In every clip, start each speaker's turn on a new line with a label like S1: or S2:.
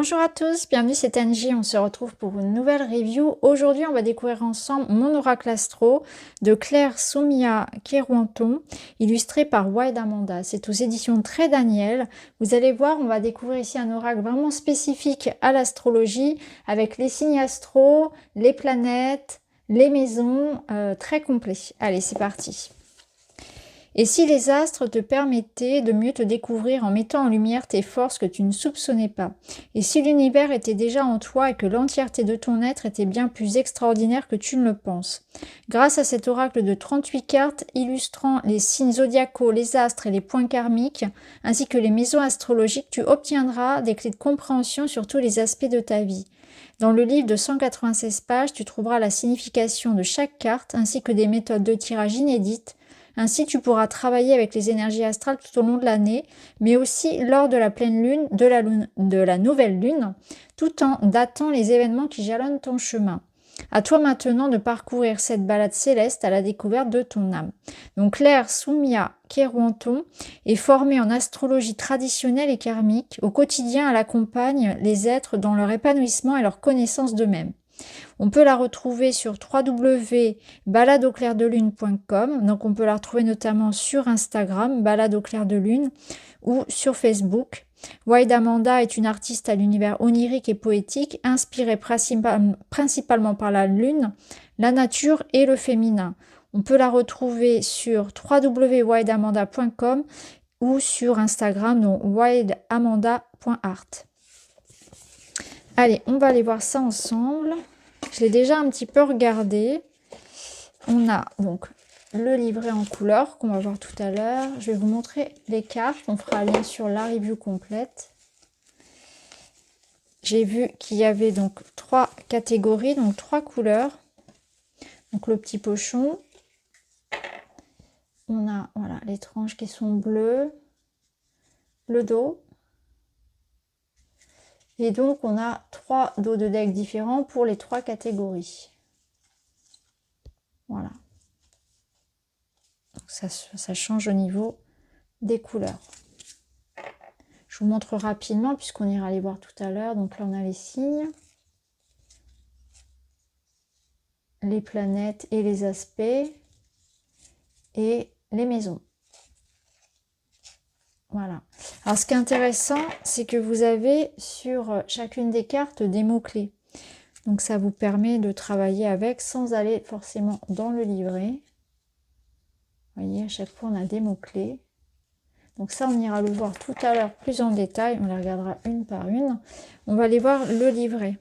S1: Bonjour à tous, bienvenue, c'est Angie, on se retrouve pour une nouvelle review. Aujourd'hui, on va découvrir ensemble mon oracle astro de Claire Soumia Kerouanton, illustré par Wild Amanda. C'est aux éditions Très Daniel. Vous allez voir, on va découvrir ici un oracle vraiment spécifique à l'astrologie, avec les signes astro, les planètes, les maisons, très complet. Allez, c'est parti. Et si les astres te permettaient de mieux te découvrir en mettant en lumière tes forces que tu ne soupçonnais pas? Et si l'univers était déjà en toi et que l'entièreté de ton être était bien plus extraordinaire que tu ne le penses? Grâce à cet oracle de 38 cartes illustrant les signes zodiacaux, les astres et les points karmiques, ainsi que les maisons astrologiques, tu obtiendras des clés de compréhension sur tous les aspects de ta vie. Dans le livre de 196 pages, tu trouveras la signification de chaque carte ainsi que des méthodes de tirage inédites. Ainsi, tu pourras travailler avec les énergies astrales tout au long de l'année, mais aussi lors de la pleine lune, de la nouvelle lune, tout en datant les événements qui jalonnent ton chemin. À toi maintenant de parcourir cette balade céleste à la découverte de ton âme. Donc Claire Soumia Kerouanton est formée en astrologie traditionnelle et karmique. Au quotidien, elle accompagne les êtres dans leur épanouissement et leur connaissance d'eux-mêmes. On peut la retrouver sur www.baladeauclairdelune.com. Donc on peut la retrouver notamment sur Instagram, Balade au clair de lune, ou sur Facebook. Wild Amanda est une artiste à l'univers onirique et poétique, inspirée principalement par la lune, la nature et le féminin. On peut la retrouver sur www.wildamanda.com ou sur Instagram, donc wildamanda.art. Allez, on va aller voir ça ensemble. Je l'ai déjà un petit peu regardé. On a donc le livret en couleur qu'on va voir tout à l'heure. Je vais vous montrer les cartes. On fera bien sûr la review complète. J'ai vu qu'il y avait donc 3 catégories, donc 3 couleurs. Donc le petit pochon. On a voilà, les tranches qui sont bleues. Le dos. Et donc, on a 3 dos de deck différents pour les 3 catégories. Voilà. Donc ça change au niveau des couleurs. Je vous montre rapidement puisqu'on ira les voir tout à l'heure. Donc là, on a les signes, les planètes et les aspects et les maisons. Voilà. Alors, ce qui est intéressant, c'est que vous avez sur chacune des cartes des mots-clés. Donc, ça vous permet de travailler avec sans aller forcément dans le livret. Vous voyez, à chaque fois, on a des mots-clés. Donc ça, on ira le voir tout à l'heure plus en détail. On les regardera une par une. On va aller voir le livret.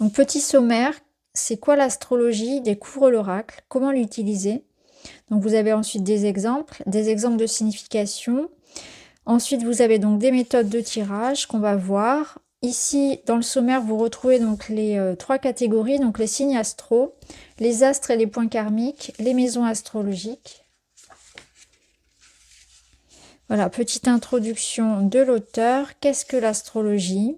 S1: Donc, petit sommaire. C'est quoi l'astrologie? Découvre l'oracle. Comment l'utiliser? Donc, vous avez ensuite des exemples de signification. Ensuite, vous avez donc des méthodes de tirage qu'on va voir. Ici, dans le sommaire, vous retrouvez donc les 3 catégories, donc les signes astro, les astres et les points karmiques, les maisons astrologiques. Voilà, petite introduction de l'auteur. Qu'est-ce que l'astrologie?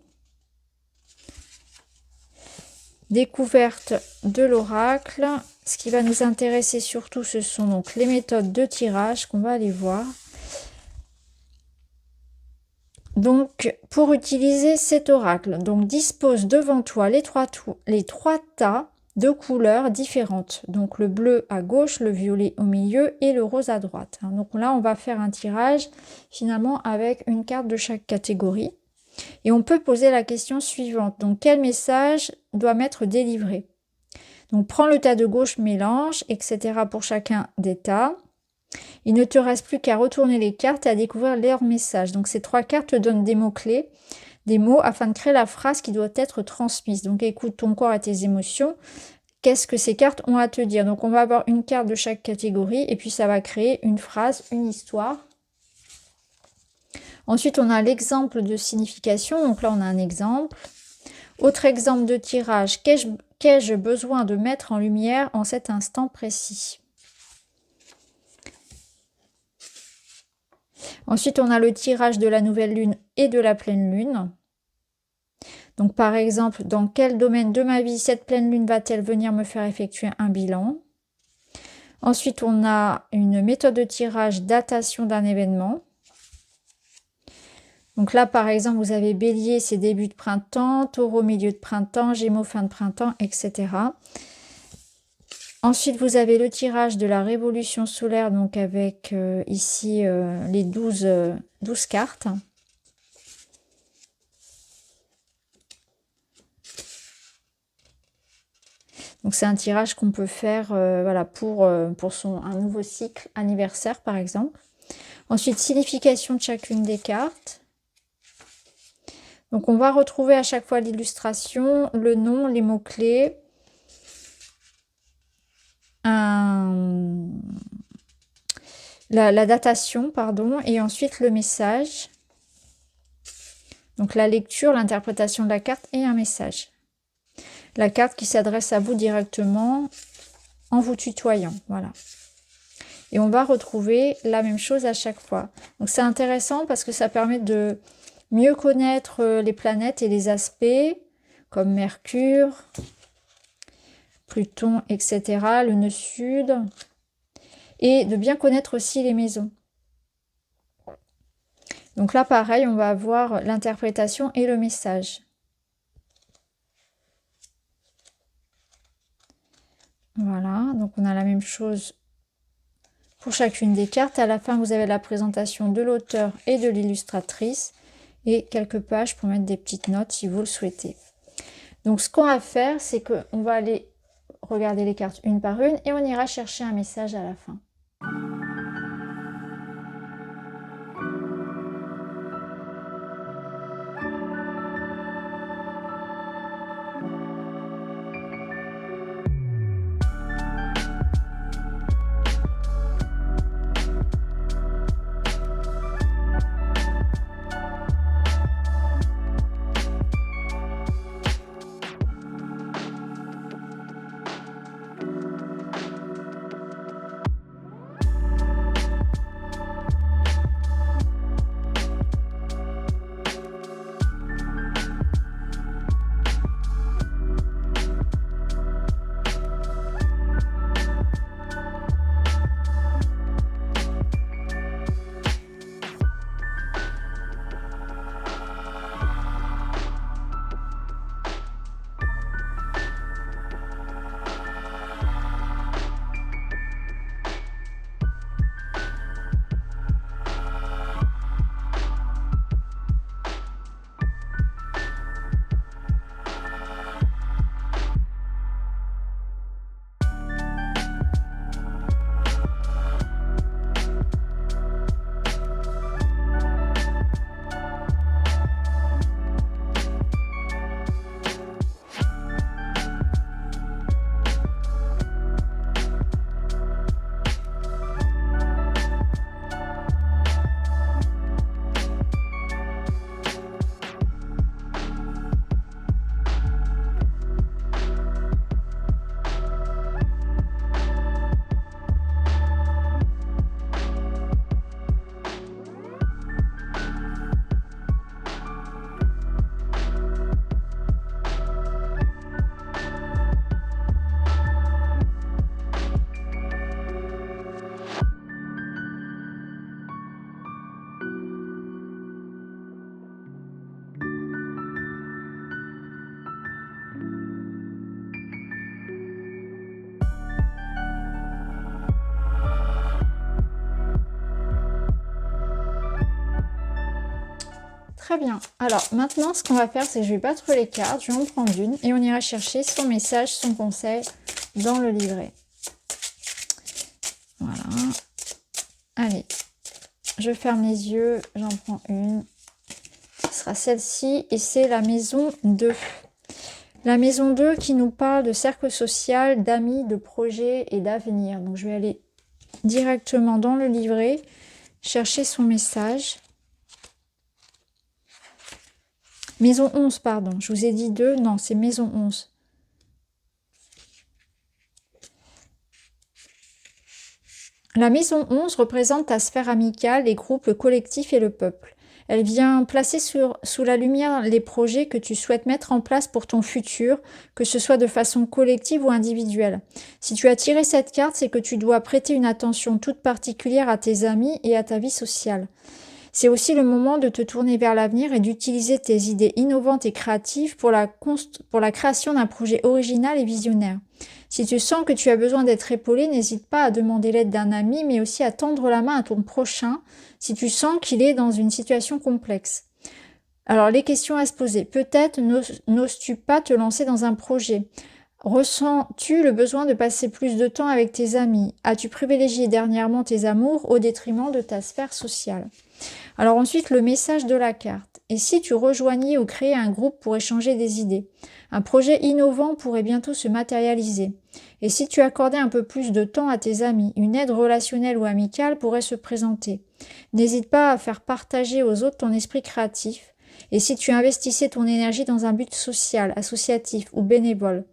S1: Découverte de l'oracle. Ce qui va nous intéresser surtout, ce sont donc les méthodes de tirage qu'on va aller voir. Donc, pour utiliser cet oracle, donc dispose devant toi les trois tas de couleurs différentes. Donc, le bleu à gauche, le violet au milieu et le rose à droite. Donc là, on va faire un tirage finalement avec une carte de chaque catégorie. Et on peut poser la question suivante. Donc, quel message doit m'être délivré? Donc, prends le tas de gauche, mélange, etc. pour chacun des tas. Il ne te reste plus qu'à retourner les cartes et à découvrir leur message. Donc, ces 3 cartes te donnent des mots-clés, des mots afin de créer la phrase qui doit être transmise. Donc, écoute ton corps et tes émotions. Qu'est-ce que ces cartes ont à te dire? Donc, on va avoir une carte de chaque catégorie et puis ça va créer une phrase, une histoire. Ensuite, on a l'exemple de signification. Donc là, on a un exemple. Autre exemple de tirage. Qu'ai-je besoin de mettre en lumière en cet instant précis? Ensuite, on a le tirage de la nouvelle lune et de la pleine lune. Donc, par exemple, dans quel domaine de ma vie cette pleine lune va-t-elle venir me faire effectuer un bilan? Ensuite, on a une méthode de tirage, datation d'un événement. Donc là, par exemple, vous avez Bélier, c'est début de printemps, Taureau, milieu de printemps, Gémeaux, fin de printemps, etc. Ensuite, vous avez le tirage de la révolution solaire, donc avec ici les 12 cartes. Donc c'est un tirage qu'on peut faire voilà, pour un nouveau cycle anniversaire, par exemple. Ensuite, signification de chacune des cartes. Donc on va retrouver à chaque fois l'illustration, le nom, les mots-clés, la datation, pardon, et ensuite le message. Donc la lecture, l'interprétation de la carte et un message. La carte qui s'adresse à vous directement en vous tutoyant, voilà. Et on va retrouver la même chose à chaque fois. Donc c'est intéressant parce que ça permet de mieux connaître les planètes et les aspects, comme Mercure, Pluton, etc., le nœud sud, et de bien connaître aussi les maisons. Donc là, pareil, on va avoir l'interprétation et le message. Voilà, donc on a la même chose pour chacune des cartes. À la fin, vous avez la présentation de l'auteur et de l'illustratrice et quelques pages pour mettre des petites notes si vous le souhaitez. Donc ce qu'on va faire, c'est qu'on va aller regarder les cartes une par une et on ira chercher un message à la fin. Très bien. Alors maintenant, ce qu'on va faire, c'est que je vais battre les cartes, je vais en prendre une et on ira chercher son message, son conseil dans le livret. Voilà. Allez, je ferme les yeux, j'en prends une. Ce sera celle-ci et c'est la maison 2. La maison 2 qui nous parle de cercle social, d'amis, de projets et d'avenir. Donc je vais aller directement dans le livret, chercher son message. Maison 11, pardon. Je vous ai dit 2. Non, c'est maison 11. La maison 11 représente ta sphère amicale, les groupes, le collectif et le peuple. Elle vient placer sous la lumière les projets que tu souhaites mettre en place pour ton futur, que ce soit de façon collective ou individuelle. Si tu as tiré cette carte, c'est que tu dois prêter une attention toute particulière à tes amis et à ta vie sociale. C'est aussi le moment de te tourner vers l'avenir et d'utiliser tes idées innovantes et créatives pour la création d'un projet original et visionnaire. Si tu sens que tu as besoin d'être épaulé, n'hésite pas à demander l'aide d'un ami, mais aussi à tendre la main à ton prochain si tu sens qu'il est dans une situation complexe. Alors, les questions à se poser. Peut-être n'oses-tu pas te lancer dans un projet? Ressens-tu le besoin de passer plus de temps avec tes amis? As-tu privilégié dernièrement tes amours au détriment de ta sphère sociale? Alors ensuite, le message de la carte. Et si tu rejoignais ou créais un groupe pour échanger des idées? Un projet innovant pourrait bientôt se matérialiser. Et si tu accordais un peu plus de temps à tes amis, une aide relationnelle ou amicale pourrait se présenter. N'hésite pas à faire partager aux autres ton esprit créatif. Et si tu investissais ton énergie dans un but social, associatif ou bénévole,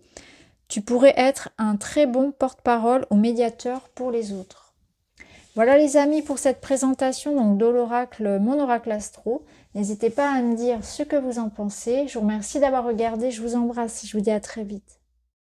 S1: tu pourrais être un très bon porte-parole ou médiateur pour les autres. Voilà les amis pour cette présentation donc de l'oracle, mon oracle astro. N'hésitez pas à me dire ce que vous en pensez. Je vous remercie d'avoir regardé, je vous embrasse et je vous dis à très vite.